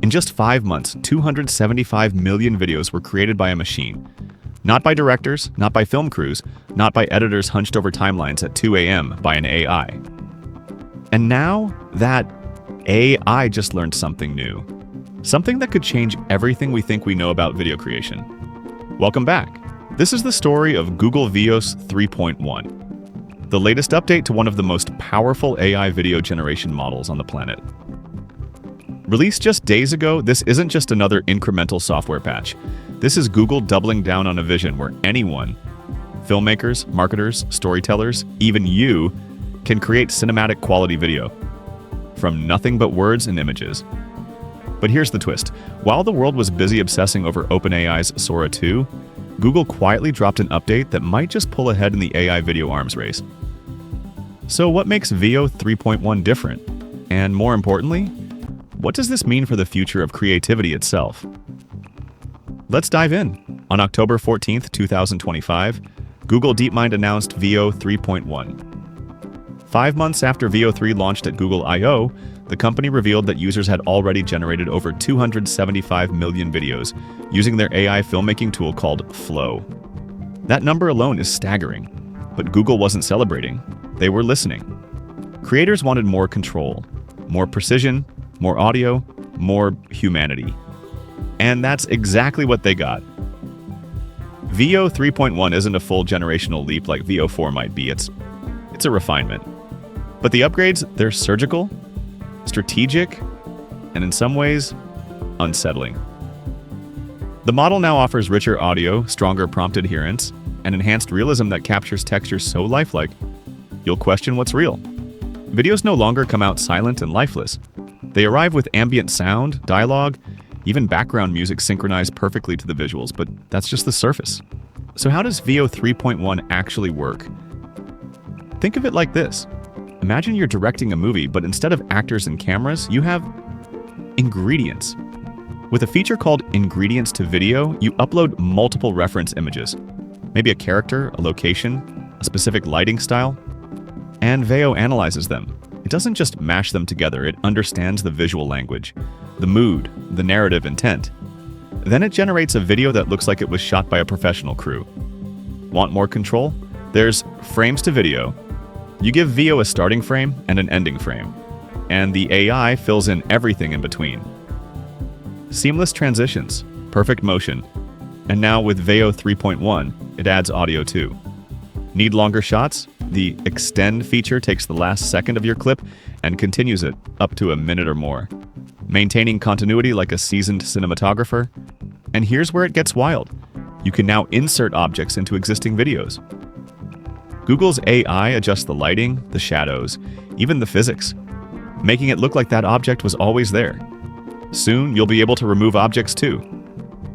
In just 5 months, 275 million videos were created by a machine. Not by directors, not by film crews, not by editors hunched over timelines at 2 a.m. by an AI. And now, that AI just learned something new. Something that could change everything we think we know about video creation. Welcome back. This is the story of Google Veo 3.1, the latest update to one of the most powerful AI video generation models on the planet. Released just days ago, this isn't just another incremental software patch. This is Google doubling down on a vision where anyone, filmmakers, marketers, storytellers, even you, can create cinematic quality video from nothing but words and images. But here's the twist. While the world was busy obsessing over OpenAI's Sora 2, Google quietly dropped an update that might just pull ahead in the AI video arms race. So what makes Veo 3.1 different? And more importantly, what does this mean for the future of creativity itself? Let's dive in. On October 14th, 2025, Google DeepMind announced Veo 3.1. 5 months after Veo 3 launched at Google I/O, the company revealed that users had already generated over 275 million videos using their AI filmmaking tool called Flow. That number alone is staggering, but Google wasn't celebrating. They were listening. Creators wanted more control, more precision, more audio, more humanity. And that's exactly what they got. Veo 3.1 isn't a full generational leap like Veo 4 might be. It's a refinement. But the upgrades, they're surgical, strategic, and in some ways, unsettling. The model now offers richer audio, stronger prompt adherence, and enhanced realism that captures textures so lifelike, you'll question what's real. Videos no longer come out silent and lifeless. They arrive with ambient sound, dialogue, even background music synchronized perfectly to the visuals, but that's just the surface. So how does Veo 3.1 actually work? Think of it like this. Imagine you're directing a movie, but instead of actors and cameras, you have ingredients. With a feature called Ingredients to Video, you upload multiple reference images. Maybe a character, a location, a specific lighting style, and Veo analyzes them. It doesn't just mash them together, it understands the visual language, the mood, the narrative intent. Then it generates a video that looks like it was shot by a professional crew. Want more control? There's frames to video. You give Veo a starting frame and an ending frame, and the AI fills in everything in between. Seamless transitions, perfect motion, and now with Veo 3.1, it adds audio too. Need longer shots? The Extend feature takes the last second of your clip and continues it up to a minute or more, maintaining continuity like a seasoned cinematographer. And here's where it gets wild. You can now insert objects into existing videos. Google's AI adjusts the lighting, the shadows, even the physics, making it look like that object was always there. Soon, you'll be able to remove objects too,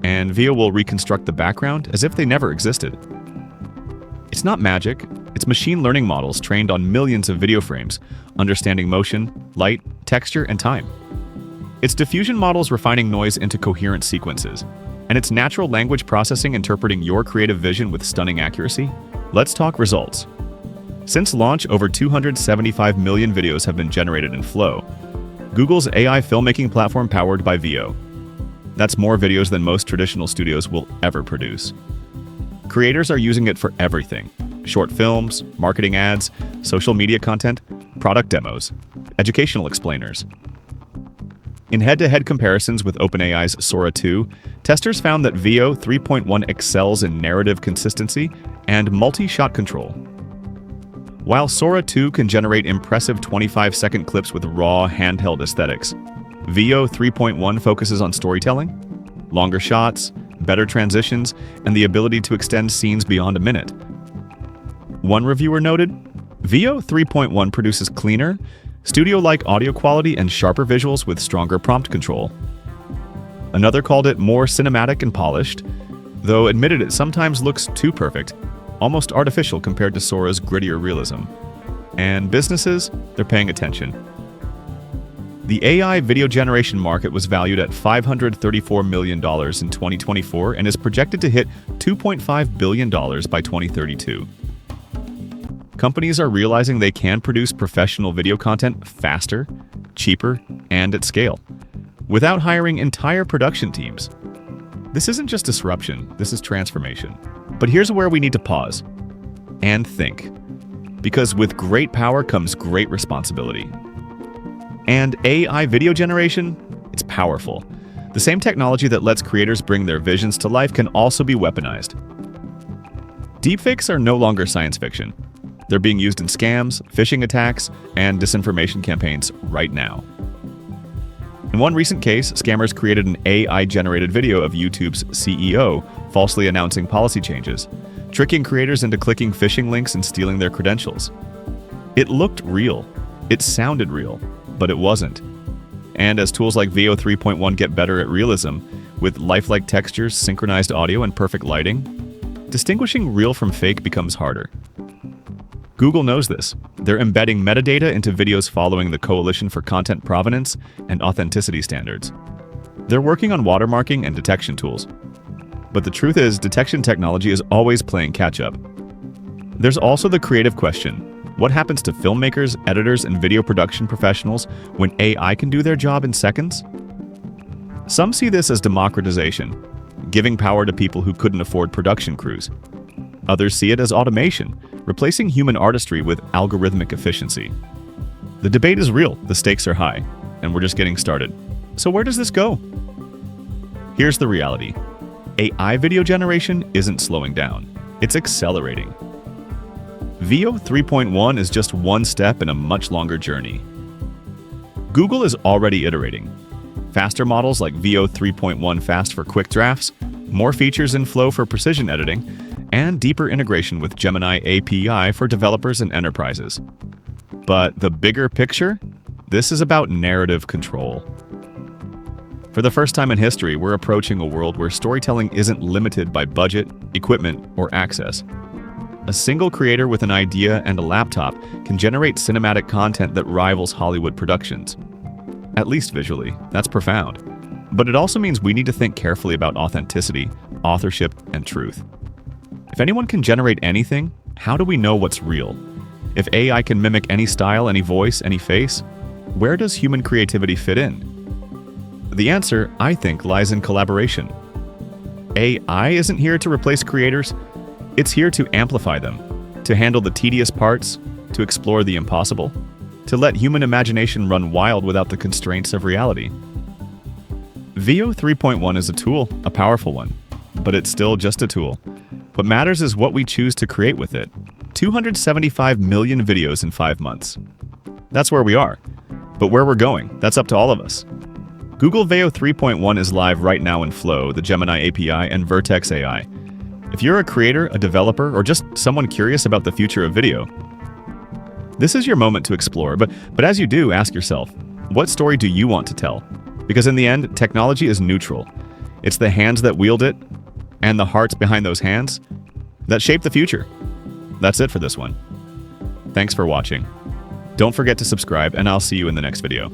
and Veo will reconstruct the background as if they never existed. It's not magic, it's machine learning models trained on millions of video frames, understanding motion, light, texture, and time. It's diffusion models refining noise into coherent sequences, and it's natural language processing interpreting your creative vision with stunning accuracy. Let's talk results. Since launch, over 275 million videos have been generated in Flow, Google's AI filmmaking platform powered by Veo. That's more videos than most traditional studios will ever produce. Creators are using it for everything: short films, marketing ads, social media content, product demos, educational explainers. In head-to-head comparisons with OpenAI's Sora 2, testers found that Veo 3.1 excels in narrative consistency and multi-shot control. While Sora 2 can generate impressive 25-second clips with raw, handheld aesthetics, Veo 3.1 focuses on storytelling, longer shots, better transitions, and the ability to extend scenes beyond a minute. One reviewer noted, Veo 3.1 produces cleaner, studio-like audio quality and sharper visuals with stronger prompt control. Another called it more cinematic and polished, though admitted it sometimes looks too perfect, almost artificial compared to Sora's grittier realism. And businesses, they're paying attention. The AI video generation market was valued at $534 million in 2024 and is projected to hit $2.5 billion by 2032. Companies are realizing they can produce professional video content faster, cheaper, and at scale. without hiring entire production teams. This isn't just disruption, this is transformation. But here's where we need to pause and think. Because with great power comes great responsibility. And AI video generation, it's powerful. The same technology that lets creators bring their visions to life can also be weaponized. Deepfakes are no longer science fiction. They're being used in scams, phishing attacks, and disinformation campaigns right now. In one recent case, scammers created an AI-generated video of YouTube's CEO falsely announcing policy changes, tricking creators into clicking phishing links and stealing their credentials. It looked real. It sounded real, but it wasn't. And as tools like Veo 3.1 get better at realism, with lifelike textures, synchronized audio, and perfect lighting, distinguishing real from fake becomes harder. Google knows this. They're embedding metadata into videos following the Coalition for Content Provenance and Authenticity standards. They're working on watermarking and detection tools. But the truth is, detection technology is always playing catch-up. There's also the creative question. What happens to filmmakers, editors, and video production professionals when AI can do their job in seconds? Some see this as democratization, giving power to people who couldn't afford production crews. Others see it as automation, replacing human artistry with algorithmic efficiency. The debate is real, the stakes are high, and we're just getting started. So where does this go? Here's the reality. AI video generation isn't slowing down. It's accelerating. Veo 3.1 is just one step in a much longer journey. Google is already iterating. Faster models like Veo 3.1 Fast for quick drafts, more features in Flow for precision editing, and deeper integration with Gemini API for developers and enterprises. But the bigger picture? This is about narrative control. For the first time in history, we're approaching a world where storytelling isn't limited by budget, equipment, or access. A single creator with an idea and a laptop can generate cinematic content that rivals Hollywood productions. At least visually, that's profound. But it also means we need to think carefully about authenticity, authorship, and truth. If anyone can generate anything, how do we know what's real? If AI can mimic any style, any voice, any face, where does human creativity fit in? The answer, I think, lies in collaboration. AI isn't here to replace creators. It's here to amplify them, to handle the tedious parts, to explore the impossible, to let human imagination run wild without the constraints of reality. Veo 3.1 is a tool, a powerful one, but it's still just a tool. What matters is what we choose to create with it. 275 million videos in 5 months. That's where we are. But where we're going, that's up to all of us. Google Veo 3.1 is live right now in Flow, the Gemini API, and Vertex AI. If you're a creator, a developer, or just someone curious about the future of video, this is your moment to explore. But as you do, ask yourself, what story do you want to tell? Because in the end, technology is neutral. It's the hands that wield it, and the hearts behind those hands, that shape the future. That's it for this one. Thanks for watching. Don't forget to subscribe, and I'll see you in the next video.